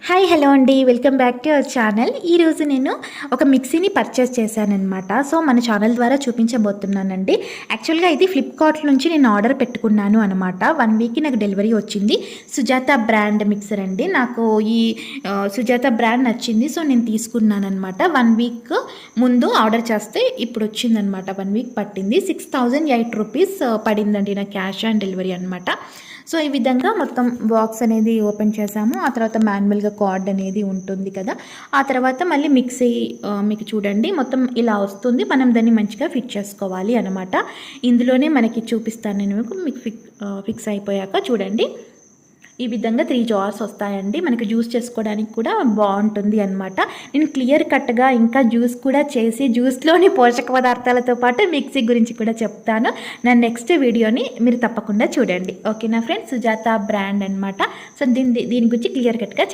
Hi hello అండి, welcome back to our channel. ఈరోజు నేను ఒక మిక్సీని పర్చేస్ చేశానమాట. సో మన ఛానల్ ద్వారా చూపించబోతున్నానండి. యాక్చువల్గా ఇది ఫ్లిప్కార్ట్ నుంచి నేను ఆర్డర్ పెట్టుకున్నాను అనమాట. 1 వీక్కి నాకు డెలివరీ వచ్చింది. సుజాత బ్రాండ్ మిక్సర్ అండి. నాకు ఈ సుజాత బ్రాండ్ నచ్చింది, సో నేను తీసుకున్నాను అనమాట. 1 వీక్ ముందు ఆర్డర్ చేస్తే ఇప్పుడు వచ్చిందనమాట. 1 వీక్ పట్టింది. 6008 రూపీస్ పడిందండి నా క్యాష్ ఆన్ డెలివరీ అనమాట. సో ఈ విధంగా మొత్తం బాక్స్ అనేది ఓపెన్ చేసాము. ఆ తర్వాత మాన్యువల్గా కార్డ్ అనేది ఉంటుంది కదా. ఆ తర్వాత మళ్ళీ మిక్సీ మీకు చూడండి మొత్తం ఇలా వస్తుంది. మనం దాన్ని మంచిగా ఫిట్ చేసుకోవాలి అనమాట. ఇందులోనే మనకి చూపిస్తాను నేను మీకు ఫిక్స్ అయిపోయాక చూడండి. ఈ విధంగా 3 జార్స్ వస్తాయండి. మనకి జ్యూస్ చేసుకోవడానికి కూడా బాగుంటుంది అనమాట. నేను క్లియర్ కట్గా ఇంకా జ్యూస్ కూడా చేసి జ్యూస్లోని పోషక పదార్థాలతో పాటు మిక్సీ గురించి కూడా చెప్తాను. నా నెక్స్ట్ వీడియోని మీరు తప్పకుండా చూడండి. ఓకేనా ఫ్రెండ్స్, సుజాత బ్రాండ్ అనమాట. సో దీని గురించి క్లియర్ కట్గా